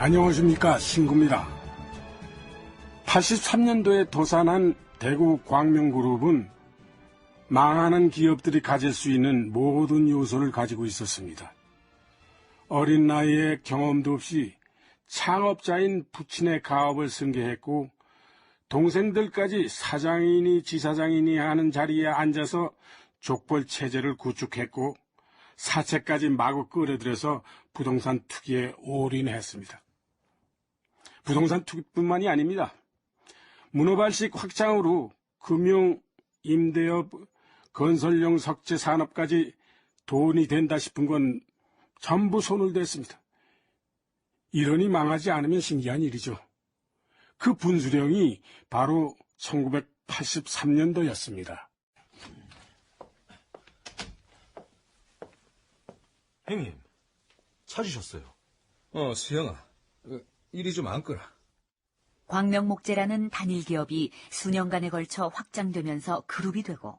안녕하십니까, 신구입니다. 83년도에 도산한 대구 광명그룹은 망하는 기업들이 가질 수 있는 모든 요소를 가지고 있었습니다. 어린 나이에 경험도 없이 창업자인 부친의 가업을 승계했고 동생들까지 사장이니 지사장이니 하는 자리에 앉아서 족벌 체제를 구축했고 사채까지 마구 끌어들여서 부동산 투기에 올인했습니다. 부동산 투기뿐만이 아닙니다. 문어발식 확장으로 금융, 임대업, 건설용 석재 산업까지 돈이 된다 싶은 건 전부 손을 댔습니다. 이러니 망하지 않으면 신기한 일이죠. 그 분수령이 바로 1983년도였습니다. 형님, 찾으셨어요? 수영아, 이리 좀 앉거라. 광명목재라는 단일 기업이 수년간에 걸쳐 확장되면서 그룹이 되고,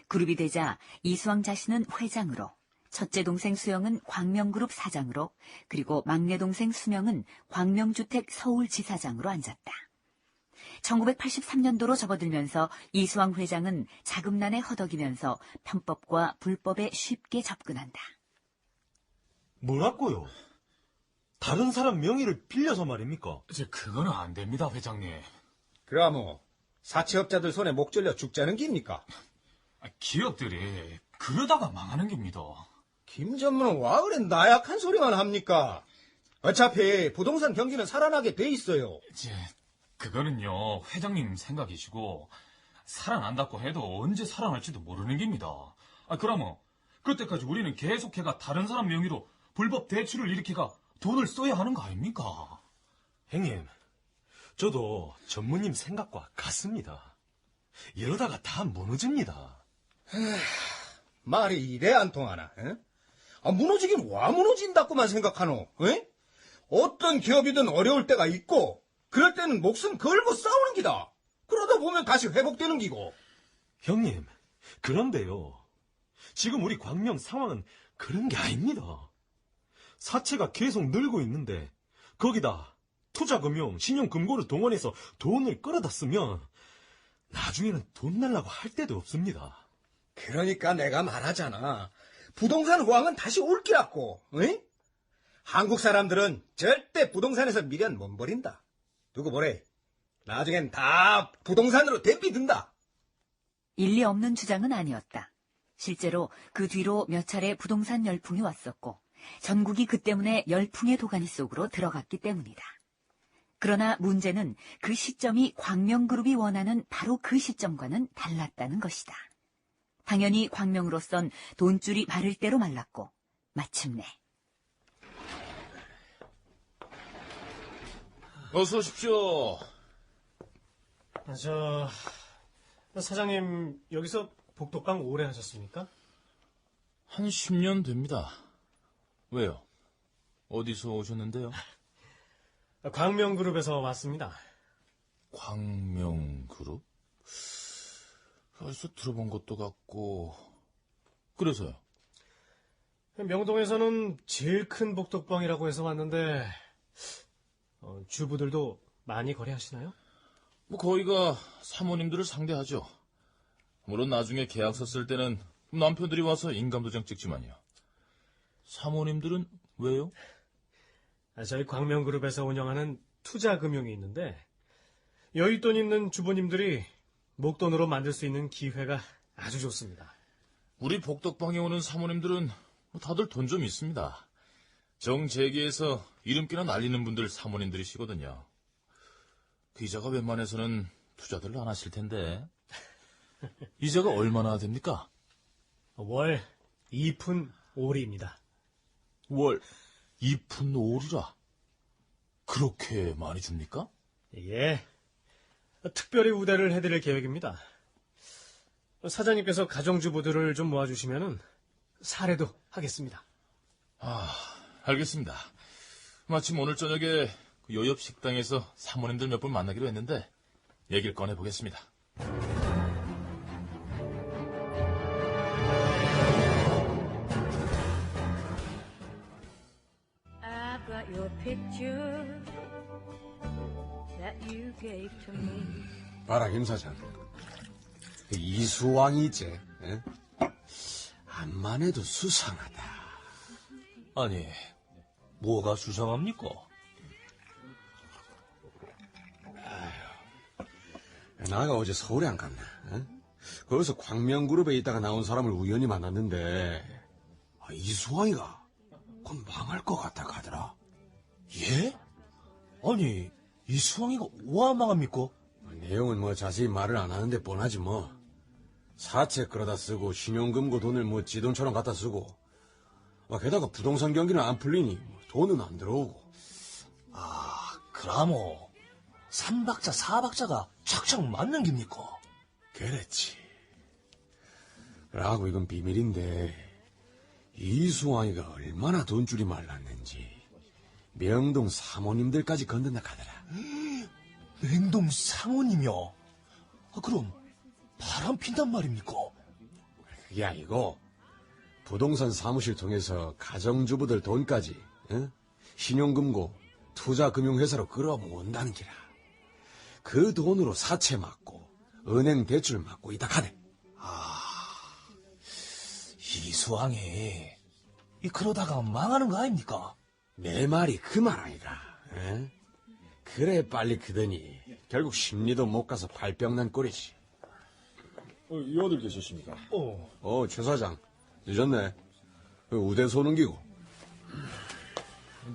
그룹이 되자 이수왕 자신은 회장으로, 첫째 동생 수영은 광명그룹 사장으로, 그리고 막내 동생 수명은 광명주택 서울지사장으로 앉았다. 1983년도로 접어들면서 이수왕 회장은 자금난에 허덕이면서 편법과 불법에 쉽게 접근한다. 뭐라고요? 다른 사람 명의를 빌려서 말입니까? 그거는 안 됩니다, 회장님. 그럼 사채업자들 손에 목 절려 죽자는 깁니까? 기업들이 그러다가 망하는 겁니다. 김 전무는 와 그래 나약한 소리만 합니까? 어차피 부동산 경기는 살아나게 돼 있어요. 그거는요, 회장님 생각이시고 살아난다고 해도 언제 살아날지도 모르는 겁니다. 그러면 그때까지 우리는 계속해가 다른 사람 명의로 불법 대출을 일으켜가 돈을 써야 하는 거 아닙니까? 형님, 저도 전무님 생각과 같습니다. 이러다가 다 무너집니다. 말이 이래 안 통하나? 에? 무너지긴 와 무너진다고만 생각하노? 에? 어떤 기업이든 어려울 때가 있고 그럴 때는 목숨 걸고 싸우는 기다. 그러다 보면 다시 회복되는 기고. 형님, 그런데요. 지금 우리 광명 상황은 그런 게 아닙니다. 사채가 계속 늘고 있는데 거기다 투자금융, 신용금고를 동원해서 돈을 끌어다 쓰면 나중에는 돈 날라고 할 데도 없습니다. 그러니까 내가 말하잖아. 부동산 호황은 다시 올 기라고. 에? 한국 사람들은 절대 부동산에서 미련 못 버린다. 두고 보래. 나중엔 다 부동산으로 대피든다. 일리 없는 주장은 아니었다. 실제로 그 뒤로 몇 차례 부동산 열풍이 왔었고 전국이 그 때문에 열풍의 도가니 속으로 들어갔기 때문이다. 그러나 문제는 그 시점이 광명그룹이 원하는 바로 그 시점과는 달랐다는 것이다. 당연히 광명으로선 돈줄이 마를 대로 말랐고 마침내 어서 오십시오. 사장님, 여기서 복덕방 오래 하셨습니까? 한 10년 됩니다. 왜요? 어디서 오셨는데요? 광명그룹에서 왔습니다. 광명그룹? 어디서 들어본 것도 같고. 그래서요? 명동에서는 제일 큰 복덕방이라고 해서 왔는데 주부들도 많이 거래하시나요? 거기가 사모님들을 상대하죠. 물론 나중에 계약서 쓸 때는 남편들이 와서 인감도장 찍지만요. 사모님들은 왜요? 저희 광명그룹에서 운영하는 투자금융이 있는데 여윳돈 있는 주부님들이 목돈으로 만들 수 있는 기회가 아주 좋습니다. 우리 복덕방에 오는 사모님들은 다들 돈 좀 있습니다. 정재계에서 이름끼나 날리는 분들 사모님들이시거든요. 그 이자가 웬만해서는 투자들을 안 하실 텐데. 이자가 얼마나 됩니까? 월 2푼 5리입니다. 월 2푼 5리라. 그렇게 많이 줍니까? 예. 특별히 우대를 해드릴 계획입니다. 사장님께서 가정주부들을 좀 모아주시면 사례도 하겠습니다. 알겠습니다. 마침 오늘 저녁에 요 옆 식당에서 사모님들 몇 분 만나기로 했는데 얘기를 꺼내보겠습니다. got your picture that you gave to me. 봐라, 김 사장. 이수왕이 있지, 예? 암만 해도 수상하다. 아니, 뭐가 수상합니까? 나가 어제 서울에 안 갔나? 예? 거기서 광명그룹에 있다가 나온 사람을 우연히 만났는데, 이수왕이가 곧 망할 것 같다 가더라. 예? 아니, 이수왕이가 와 망합니까? 내용은 뭐 자세히 말을 안 하는데 뻔하지 뭐. 사채 끌어다 쓰고 신용금고 돈을 뭐 지돈처럼 갖다 쓰고, 게다가 부동산 경기는 안 풀리니 돈은 안 들어오고. 그라모, 3박자, 4박자가 착착 맞는 깁니까? 그렇지. 라고 이건 비밀인데, 이수왕이가 얼마나 돈줄이 말랐는지 명동 사모님들까지 건든다 하더라. 맹동 상호님이요? 그럼 바람 핀단 말입니까? 그게 아니고 부동산 사무실 통해서 가정주부들 돈까지 신용금고 투자금융회사로 끌어모은다는 기라. 그 돈으로 사채 막고 은행 대출 막고 이다 카네. 이수왕이 그러다가 망하는 거 아닙니까? 내 말이 그 말 아이가. 그래 빨리 크더니 결국 심리도 못 가서 발병난 꼴이지. 이 어딜 계셨습니까? 최 사장 늦었네. 우대서 오는 기고.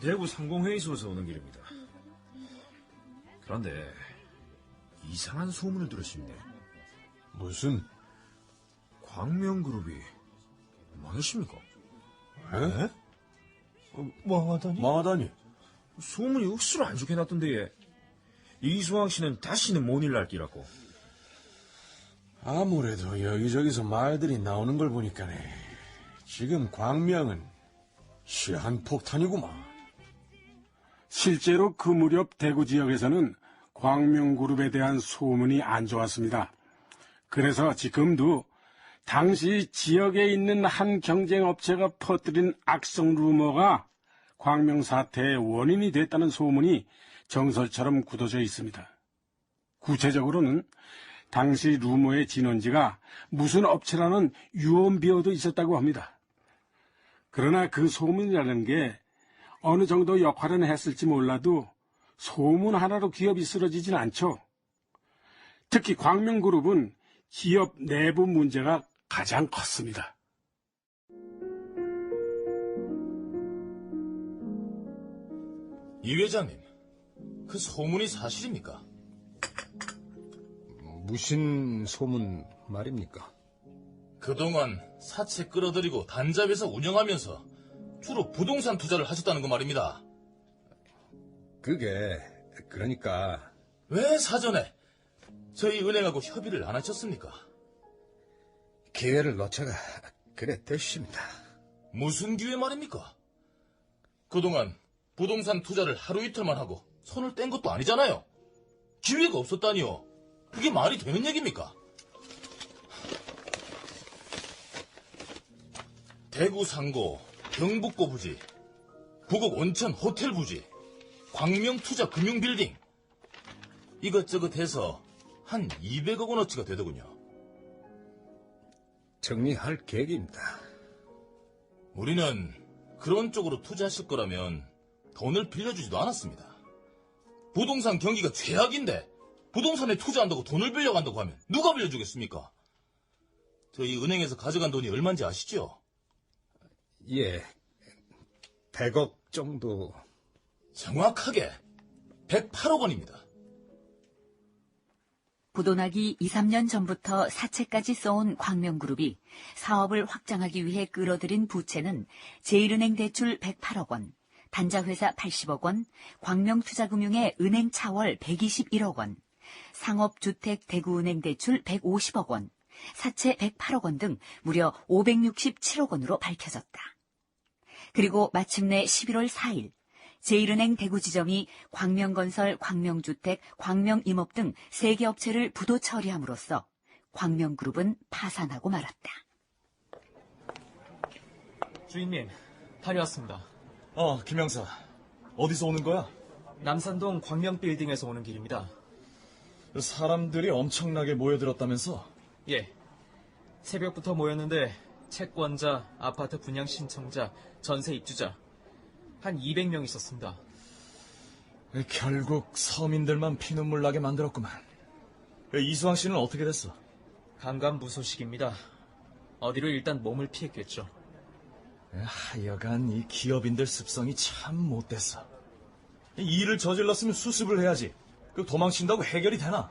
대구 상공회의소에서 오는 길입니다. 그런데 이상한 소문을 들었습니다. 무슨? 광명그룹이 망했습니까? 에? 망하다니? 망하다니? 소문이 억수로 안 좋게 났던데 이수왕 씨는 다시는 못 일날 기라고. 아무래도 여기저기서 말들이 나오는 걸 보니까네 지금 광명은 시한폭탄이구만. 실제로 그 무렵 대구 지역에서는 광명그룹에 대한 소문이 안 좋았습니다. 그래서 지금도 당시 지역에 있는 한 경쟁업체가 퍼뜨린 악성 루머가 광명 사태의 원인이 됐다는 소문이 정설처럼 굳어져 있습니다. 구체적으로는 당시 루머의 진원지가 무슨 업체라는 유언비어도 있었다고 합니다. 그러나 그 소문이라는 게 어느 정도 역할은 했을지 몰라도 소문 하나로 기업이 쓰러지진 않죠. 특히 광명그룹은 기업 내부 문제가 가장 컸습니다. 이 회장님, 그 소문이 사실입니까? 무슨 소문 말입니까? 그동안 사채 끌어들이고 단잡에서 운영하면서 주로 부동산 투자를 하셨다는 거 말입니다. 그게 그러니까 왜 사전에 저희 은행하고 협의를 안 하셨습니까? 기회를 놓쳐가 그래 됐습니다. 무슨 기회 말입니까? 그동안 부동산 투자를 하루 이틀만 하고 손을 뗀 것도 아니잖아요. 기회가 없었다니요. 그게 말이 되는 얘기입니까? 대구 상고, 경북고 부지, 부곡 온천 호텔 부지, 광명 투자 금융 빌딩, 이것저것 해서 한 200억 원어치가 되더군요. 정리할 계획입니다. 우리는 그런 쪽으로 투자하실 거라면 돈을 빌려주지도 않았습니다. 부동산 경기가 최악인데 부동산에 투자한다고 돈을 빌려간다고 하면 누가 빌려주겠습니까? 저희 은행에서 가져간 돈이 얼마인지 아시죠? 예, 100억 정도. 정확하게 108억 원입니다. 부도나기 2, 3년 전부터 사채까지 써온 광명그룹이 사업을 확장하기 위해 끌어들인 부채는 제1은행 대출 108억 원, 단자회사 80억 원, 광명투자금융의 은행 차월 121억 원, 상업주택 대구은행 대출 150억 원, 사채 108억 원 등 무려 567억 원으로 밝혀졌다. 그리고 마침내 11월 4일 제1은행 대구지점이 광명건설, 광명주택, 광명임업 등 3개 업체를 부도 처리함으로써 광명그룹은 파산하고 말았다. 주인님, 다녀왔습니다. 김영사. 어디서 오는 거야? 남산동 광명빌딩에서 오는 길입니다. 사람들이 엄청나게 모여들었다면서? 예. 새벽부터 모였는데 채권자, 아파트 분양 신청자, 전세 입주자 한 200명 있었습니다. 결국 서민들만 피눈물 나게 만들었구만. 이수왕 씨는 어떻게 됐어? 감감무소식입니다. 어디로 일단 몸을 피했겠죠. 하여간 이 기업인들 습성이 참 못됐어. 이 일을 저질렀으면 수습을 해야지. 그 도망친다고 해결이 되나?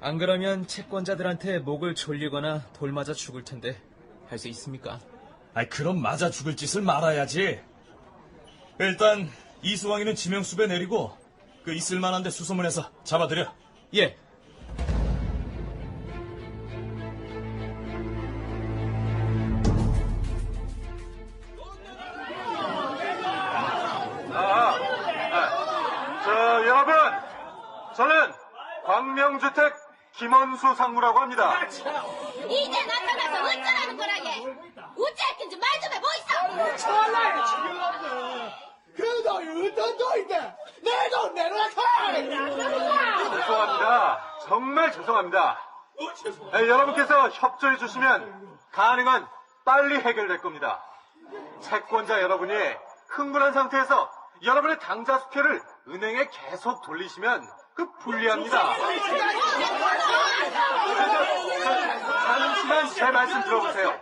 안 그러면 채권자들한테 목을 졸리거나 돌 맞아 죽을 텐데 할 수 있습니까? 그럼 맞아 죽을 짓을 말아야지. 일단 이수왕이는 지명수배 내리고 그 있을만한 데 수소문해서 잡아들여. 예. 여러분, 저는 광명주택 김원수 상무라고 합니다. 이제 나타나서 어쩌라는 거라게. 어찌할긴지 말 좀 해보이소. 전화해 지금. 그 돈이 어떤 돈인데 내 돈 내놓아. 죄송합니다. 정말 죄송합니다. 여러분께서 협조해 주시면 가능한 빨리 해결될 겁니다. 채권자 여러분이 흥분한 상태에서 여러분의 당좌 수표를 은행에 계속 돌리시면 불리합니다. 잠시만 제 말씀 들어보세요.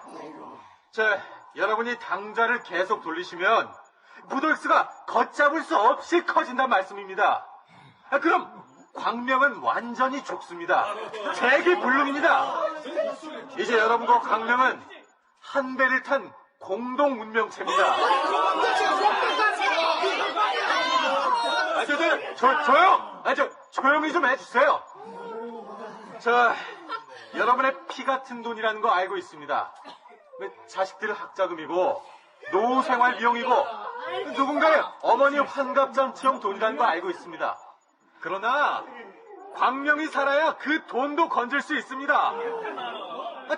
여러분이 당좌를 계속 돌리시면 무도익스가 걷잡을 수 없이 커진단 말씀입니다. 그럼 광명은 완전히 죽습니다. 재기불능입니다. 이제 여러분과 광명은 한 배를 탄 공동 운명체입니다. 조용히 좀 해주세요. 여러분의 피 같은 돈이라는 거 알고 있습니다. 자식들 학자금이고, 노후 생활 비용이고, 누군가의 어머니 환갑잔치용 돈이라는 거 알고 있습니다. 그러나, 광명이 살아야 그 돈도 건질 수 있습니다.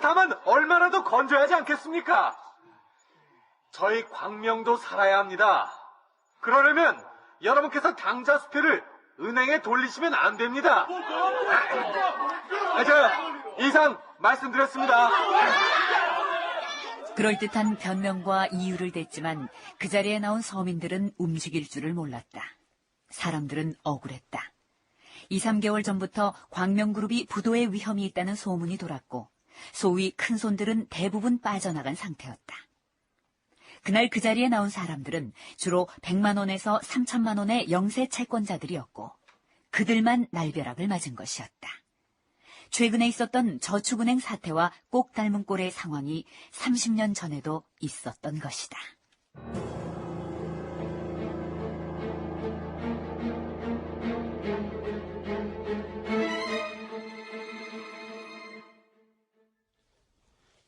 다만, 얼마라도 건져야 하지 않겠습니까? 저희 광명도 살아야 합니다. 그러려면, 여러분께서 당좌 수표를 은행에 돌리시면 안 됩니다. 이상 말씀드렸습니다. 그럴듯한 변명과 이유를 댔지만 그 자리에 나온 서민들은 움직일 줄을 몰랐다. 사람들은 억울했다. 2, 3개월 전부터 광명그룹이 부도의 위험이 있다는 소문이 돌았고 소위 큰손들은 대부분 빠져나간 상태였다. 그날 그 자리에 나온 사람들은 주로 100만 원에서 3천만 원의 영세 채권자들이었고 그들만 날벼락을 맞은 것이었다. 최근에 있었던 저축은행 사태와 꼭 닮은 꼴의 상황이 30년 전에도 있었던 것이다.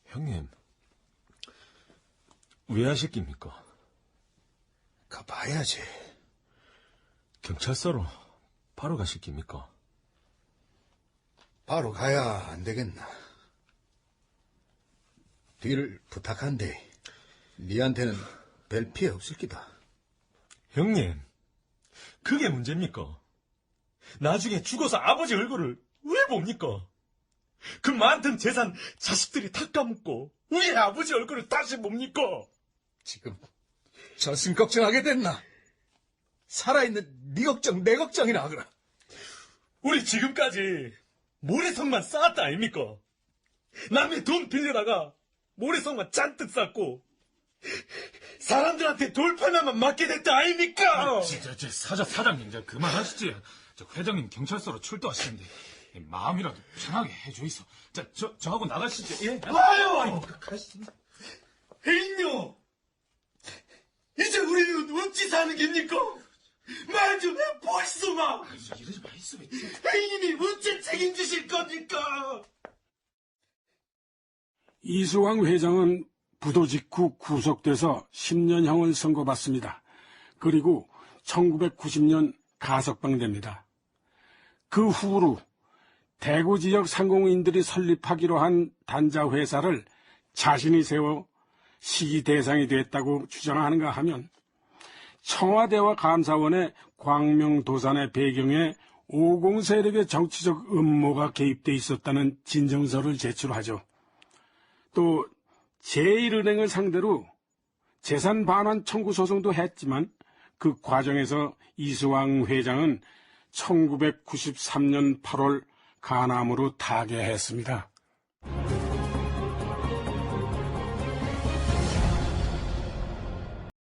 형님, 왜 하실 깁니까? 가봐야지. 경찰서로 바로 가실 깁니까? 바로 가야 안 되겠나. 뒤를 부탁한데 니한테는 별 피해 없을 기다. 형님, 그게 문제입니까? 나중에 죽어서 아버지 얼굴을 왜 봅니까? 그 많던 재산 자식들이 다 까먹고 우리 아버지 얼굴을 다시 봅니까? 지금 저승 걱정하게 됐나? 살아있는 네 걱정 내 걱정이나 하거라. 우리 지금까지 모래성만 쌓았다 아닙니까? 남의 돈 빌려다가 모래성만 잔뜩 쌓고 사람들한테 돌팔만만 맞게 됐다 아닙니까? 사장님, 그만하시지. 회장님 경찰서로 출두하시는데 마음이라도 편하게 해줘이소. 저하고 나가시죠. 예? 아유, 가시죠. 혜인요, 이제 우리는 어찌 사는 겁니까? 말 좀 해보시소, 마. 이러지 마이소. 혜인님이 어찌 책임지실 겁니까? 이수왕 회장은 부도 직후 구속돼서 10년형을 선고받습니다. 그리고 1990년 가석방됩니다. 그 후로 대구 지역 상공인들이 설립하기로 한 단자 회사를 자신이 세워 시기 대상이 됐다고 주장하는가 하면 청와대와 감사원의 광명도산의 배경에 오공 세력의 정치적 음모가 개입돼 있었다는 진정서를 제출하죠. 또 제1은행을 상대로 재산 반환 청구 소송도 했지만 그 과정에서 이수왕 회장은 1993년 8월 간암으로 타계했습니다.